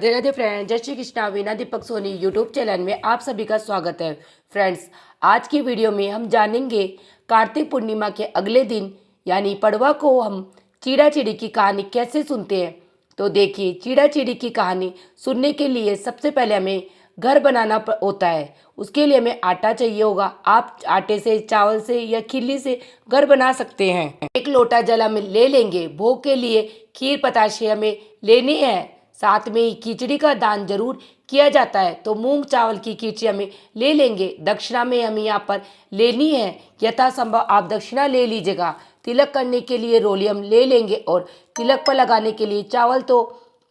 Radhe Radhe friends, जय Shri Krishna. Veena Deepak Soni YouTube channel में आप सभी का स्वागत है। फ्रेंड्स, आज की वीडियो में हम जानेंगे कार्तिक पूर्णिमा के अगले दिन यानी पड़वा को हम चीड़ा चिड़ी की कहानी कैसे सुनते हैं। तो देखिए, चीड़ा चिड़ी की कहानी सुनने के लिए सबसे पहले हमें घर बनाना होता है। उसके लिए हमें आटा चाहिए होगा। आप आटे से, चावल से या खिल्ली से घर बना सकते हैं। एक लोटा जल हम ले लेंगे। भोग के लिए खीर बताशे हमें लेने हैं। साथ में ही खिचड़ी का दान जरूर किया जाता है, तो मूंग चावल की खिचड़ी हमें ले लेंगे। दक्षिणा में हमें यहाँ पर लेनी है। यथासंभव आप दक्षिणा ले लीजिएगा। तिलक करने के लिए रोली हम ले लेंगे और तिलक पर लगाने के लिए चावल तो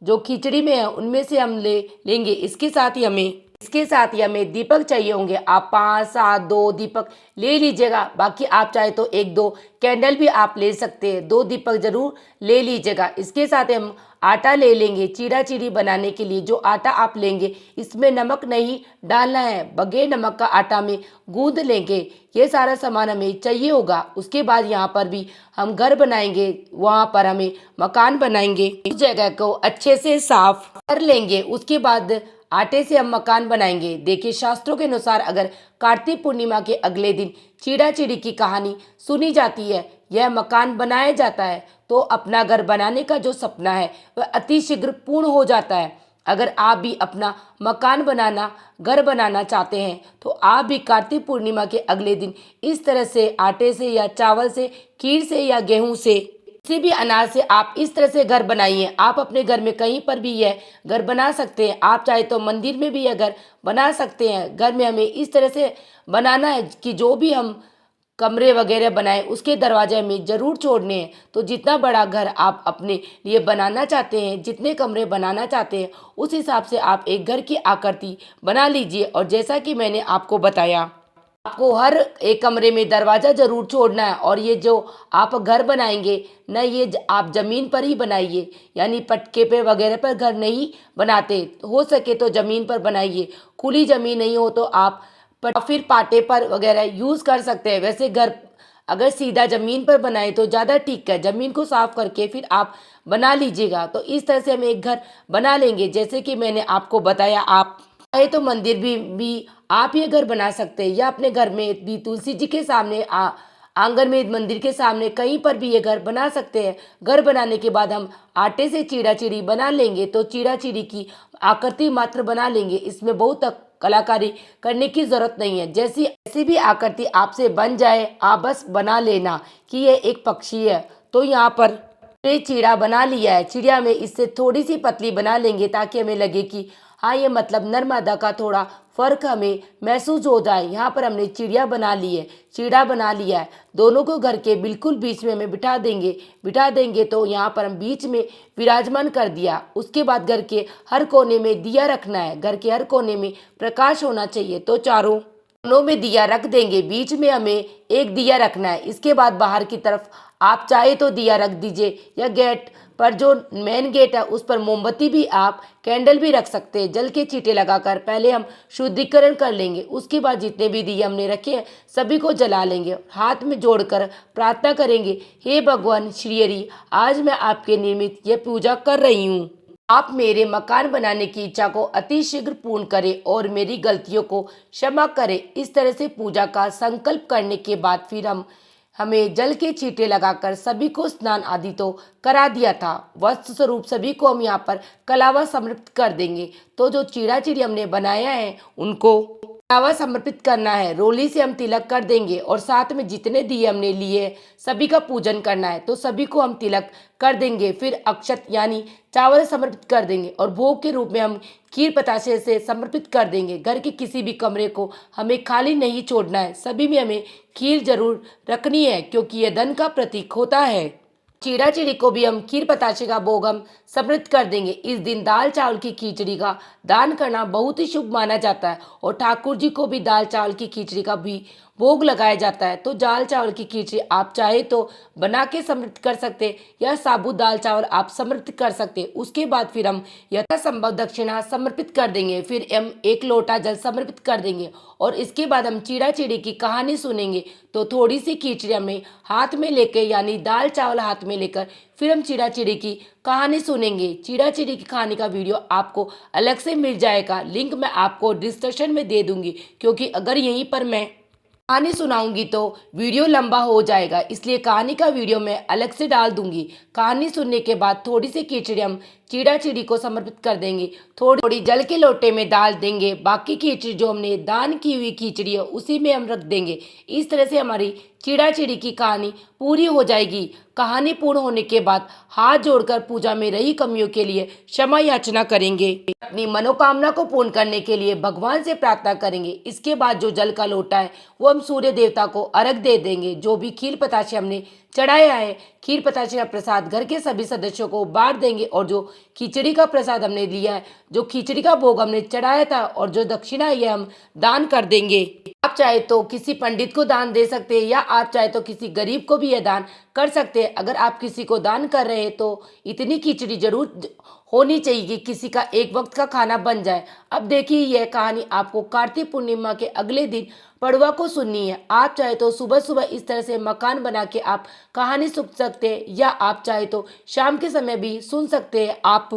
जो खिचड़ी में है उनमें से हम ले लेंगे। इसके साथ ही हमें दीपक चाहिए होंगे। आप 5, 7, 2 दीपक ले लीजिएगा। बाकी आप चाहे तो 1-2 कैंडल भी आप ले सकते हैं। 2 दीपक जरूर ले लीजिएगा। इसके साथ हम आटा ले लेंगे। चीड़ा चिड़ी बनाने के लिए जो आटा आप लेंगे इसमें नमक नहीं डालना है, बगैर नमक का आटा में गूंद लेंगे। ये सारा सामान हमें चाहिए होगा। उसके बाद यहाँ पर भी हम घर बनाएंगे, वहाँ पर हमें मकान बनाएंगे। उस जगह को अच्छे से साफ कर लेंगे। उसके बाद आटे से हम मकान बनाएंगे। देखिए, शास्त्रों के अनुसार अगर कार्तिक पूर्णिमा के अगले दिन चीड़ा चिड़ी की कहानी सुनी जाती है, यह मकान बनाया जाता है, तो अपना घर बनाने का जो सपना है वह अतिशीघ्र पूर्ण हो जाता है। अगर आप भी अपना मकान बनाना, घर बनाना चाहते हैं, तो आप भी कार्तिक पूर्णिमा के अगले दिन इस तरह से आटे से या चावल से, खीर से या गेहूं से, किसी भी अनाज से आप इस तरह से घर बनाइए। आप अपने घर में कहीं पर भी यह घर बना सकते हैं। आप चाहे तो मंदिर में भी यह घर बना सकते हैं। घर में हमें इस तरह से बनाना है कि जो भी हम कमरे वगैरह बनाए उसके दरवाजे हमें ज़रूर छोड़ने हैं। तो जितना बड़ा घर आप अपने लिए बनाना चाहते हैं, जितने कमरे बनाना चाहते हैं, उस हिसाब से आप एक घर की आकृति बना लीजिए। और जैसा कि मैंने आपको बताया, आपको हर एक कमरे में दरवाज़ा ज़रूर छोड़ना है। और ये जो आप घर बनाएंगे न, ये आप ज़मीन पर ही बनाइए, यानी पटके पे वगैरह पर घर नहीं बनाते। हो सके तो ज़मीन पर बनाइए। खुली ज़मीन नहीं हो तो आप फिर पाटे पर वगैरह यूज़ कर सकते हैं। वैसे घर अगर सीधा ज़मीन पर बनाए तो ज़्यादा ठीक है। ज़मीन को साफ करके फिर आप बना लीजिएगा। तो इस तरह से हम एक घर बना लेंगे जैसे कि मैंने आपको बताया। आप चाहे तो मंदिर भी आप ये घर बना सकते हैं, या अपने घर में भी तुलसी जी के सामने, आंगन में, मंदिर के सामने, कहीं पर भी ये घर बना सकते हैं। घर बनाने के बाद हम आटे से चीड़ा चिड़ी बना लेंगे। तो चीड़ा चिड़ी की आकृति मात्र बना लेंगे। इसमें बहुत कलाकारी करने की जरूरत नहीं है। ऐसी भी आकृति आपसे बन जाए, आप बस बना लेना कि ये एक पक्षी है। तो यहाँ पर चिड़ा बना लिया है। चिड़िया में इससे थोड़ी सी पतली बना लेंगे ताकि हमें लगे कि हाँ, ये मतलब नर मादा का थोड़ा फर्क हमें महसूस हो जाए। यहाँ पर हमने चिड़िया बना ली है, चिड़ा बना लिया है। दोनों को घर के बिल्कुल बीच में हमें बिठा देंगे। तो यहाँ पर हम बीच में विराजमान कर दिया। उसके बाद घर के हर कोने में दिया रखना है। घर के हर कोने में प्रकाश होना चाहिए। तो चारों कोनों में दिया रख देंगे। बीच में हमें एक दिया रखना है। इसके बाद बाहर की तरफ आप चाहे तो दिया रख दीजिए, या गेट पर जो मेन गेट है उस पर मोमबत्ती भी, आप कैंडल भी रख सकते हैं। जल के छींटे लगाकर पहले हम शुद्धिकरण कर लेंगे। उसके बाद जितने भी दिए हमने रखे हैं सभी को जला लेंगे। हाथ में जोड़कर प्रार्थना करेंगे, हे भगवान श्री हरि, आज मैं आपके निमित्त यह पूजा कर रही हूँ। आप मेरे मकान बनाने की इच्छा को अतिशीघ्र पूर्ण करें और मेरी गलतियों को क्षमा करें। इस तरह से पूजा का संकल्प करने के बाद फिर हमें जल के छींटे लगाकर सभी को स्नान आदि तो करा दिया था। वस्त्र स्वरूप सभी को हम यहाँ पर कलावा समर्पित कर देंगे। तो जो चीड़ा चिड़ी हमने बनाया है उनको कलावा समर्पित करना है। रोली से हम तिलक कर देंगे और साथ में जितने दिए हमने लिए सभी का पूजन करना है। तो सभी को हम तिलक कर देंगे। फिर अक्षत यानी चावल समर्पित कर देंगे और भोग के रूप में हम खीर बताशे से समर्पित कर देंगे। घर के किसी भी कमरे को हमें खाली नहीं छोड़ना है। सभी में हमें खीर जरूर रखनी है, क्योंकि यह धन का प्रतीक होता है। चीड़ा चिड़ी को भी हम खीर बताशे का भोग हम समृद्ध कर देंगे। इस दिन दाल चावल की खिचड़ी का दान करना बहुत ही शुभ माना जाता है। और ठाकुर जी को भी दाल चावल की खिचड़ी का भी भोग लगाया जाता है। तो दाल चावल की खिचड़ी आप चाहे तो बना के समृद्ध कर सकते हैं या साबुत दाल चावल आप समृद्ध कर सकते हैं। उसके बाद फिर हम यथासंभव दक्षिणा समर्पित कर देंगे, फिर हम 1 लोटा जल समर्पित कर देंगे और इसके बाद हम चीड़ा चिड़ी की कहानी सुनेंगे। तो थोड़ी सी खिचड़ी हमें हाथ में लेकर यानी दाल चावल हाथ में लेकर फिर हम चीड़ा चिड़ी की कहानी सुनेंगे। चीड़ा चिड़ी की कहानी का वीडियो आपको अलग से मिल जाएगा, लिंक मैं आपको डिस्क्रिप्शन में दे दूंगी, क्योंकि अगर यहीं पर मैं कहानी सुनाऊंगी तो वीडियो लंबा हो जाएगा, इसलिए कहानी का वीडियो मैं अलग से डाल दूंगी। कहानी सुनने के बाद थोड़ी सी खिचड़ी हम चीड़ा चिड़ी को समर्पित कर देंगे, थोड़ी थोड़ी जल के लोटे में डाल देंगे। बाकी खिचड़ी जो हमने दान की हुई खिचड़ी है उसी में हम रख देंगे। इस तरह से हमारी चीड़ा चिड़ी की कहानी पूरी हो जाएगी। कहानी पूर्ण होने के बाद हाथ जोड़कर पूजा में रही कमियों के लिए क्षमा याचना करेंगे। अपनी मनोकामना को पूर्ण करने के लिए भगवान से प्रार्थना करेंगे। इसके बाद जो जल का लोटा है वो हम सूर्य देवता को अर्घ दे देंगे। जो भी खीर पताशे हमने चढ़ाया है, खीर पताशे का प्रसाद घर के सभी सदस्यों को बांट देंगे और जो खिचड़ी का प्रसाद हमने लिया है, जो खिचड़ी का भोग हमने चढ़ाया था और जो दक्षिणा है ये हम दान कर देंगे। आप चाहे तो किसी पंडित को दान दे सकते हैं या आप चाहे तो किसी गरीब को भी यह दान कर सकते हैं। अगर आप किसी को दान कर रहे हैं तो इतनी खिचड़ी जरूर होनी चाहिए कि किसी का एक वक्त का खाना बन जाए। अब देखिए यह कहानी आपको कार्तिक पूर्णिमा के अगले दिन पड़वा को सुननी है। आप चाहे तो सुबह सुबह इस तरह से मकान बना के आप कहानी सुन सकते हैं या आप चाहे तो शाम के समय भी सुन सकते हैं। आप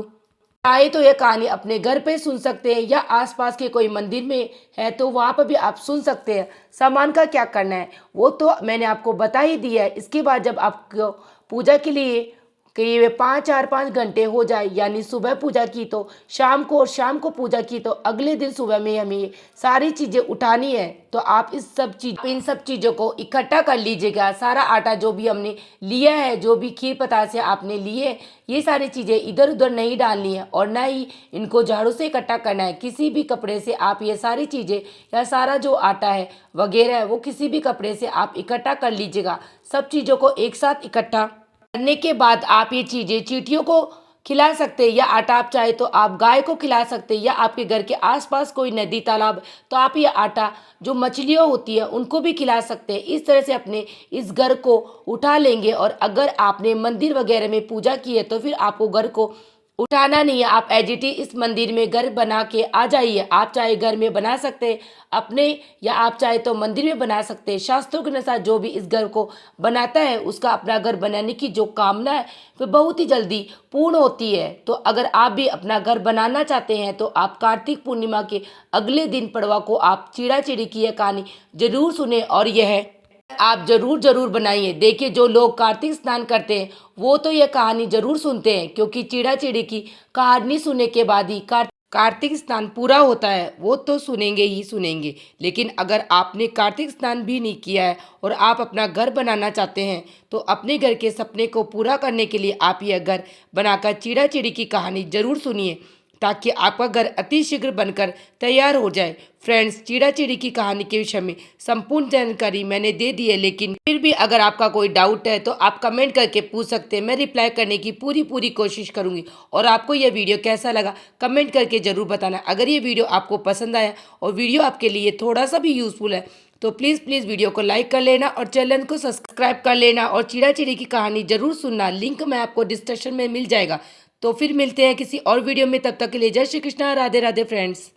चाहे तो यह कहानी अपने घर पे सुन सकते हैं या आसपास के कोई मंदिर में है तो वहाँ पर भी आप सुन सकते हैं। सामान का क्या करना है वो तो मैंने आपको बता ही दिया है। इसके बाद जब आपको पूजा के लिए कि 5 घंटे हो जाए, यानी सुबह पूजा की तो शाम को और शाम को पूजा की तो अगले दिन सुबह में हमें ये सारी चीज़ें उठानी है। तो आप इन सब चीज़ों को इकट्ठा कर लीजिएगा। सारा आटा जो भी हमने लिया है, जो भी खीर पतासे आपने लिए, ये सारी चीज़ें इधर उधर नहीं डालनी है और ना ही इनको झाड़ू से इकट्ठा करना है। किसी भी कपड़े से आप ये सारी चीज़ें या सारा जो आटा है वगैरह है वो किसी भी कपड़े से आप इकट्ठा कर लीजिएगा। सब चीज़ों को एक साथ इकट्ठा करने के बाद आप ये चीज़ें चींटियों को खिला सकते हैं या आटा आप चाहे तो आप गाय को खिला सकते हैं या आपके घर के आसपास कोई नदी तालाब तो आप ये आटा जो मछलियाँ होती है उनको भी खिला सकते हैं। इस तरह से अपने इस घर को उठा लेंगे और अगर आपने मंदिर वगैरह में पूजा की है तो फिर आपको घर को उठाना नहीं है। आप एजिटी इस मंदिर में घर बना के आ जाइए। आप चाहे घर में बना सकते हैं अपने या आप चाहे तो मंदिर में बना सकते हैं। शास्त्रों के अनुसार जो भी इस घर को बनाता है उसका अपना घर बनाने की जो कामना है वह बहुत ही जल्दी पूर्ण होती है। तो अगर आप भी अपना घर बनाना चाहते हैं तो आप कार्तिक पूर्णिमा के अगले दिन पड़वा को आप चीड़ा चिड़ी की यह कहानी जरूर सुने और यह आप जरूर बनाइए। देखिए जो लोग कार्तिक स्नान करते हैं वो तो यह कहानी जरूर सुनते हैं, क्योंकि चीड़ा चिड़ी की कहानी सुनने के बाद ही कार्तिक स्नान पूरा होता है। वो तो सुनेंगे ही सुनेंगे। लेकिन अगर आपने कार्तिक स्नान भी नहीं किया है और आप अपना घर बनाना चाहते हैं तो अपने घर के सपने को पूरा करने के लिए आप यह घर बनाकर चीड़ा चिड़ी की कहानी जरूर सुनिए, ताकि आपका घर अति शीघ्र बनकर तैयार हो जाए। फ्रेंड्स, चीड़ा चिड़ी की कहानी के विषय में संपूर्ण जानकारी मैंने दे दी है, लेकिन फिर भी अगर आपका कोई डाउट है तो आप कमेंट करके पूछ सकते हैं। मैं रिप्लाई करने की पूरी कोशिश करूंगी। और आपको यह वीडियो कैसा लगा कमेंट करके ज़रूर बताना। अगर ये वीडियो आपको पसंद आया और वीडियो आपके लिए थोड़ा सा भी यूज़फुल है तो प्लीज़ वीडियो को लाइक कर लेना और चैनल को सब्सक्राइब कर लेना और चीड़ा चिड़ी की कहानी जरूर सुनना। लिंक मैं आपको डिस्क्रिप्शन में मिल जाएगा। तो फिर मिलते हैं किसी और वीडियो में, तब तक के लिए जय श्री कृष्णा, राधे राधे फ्रेंड्स।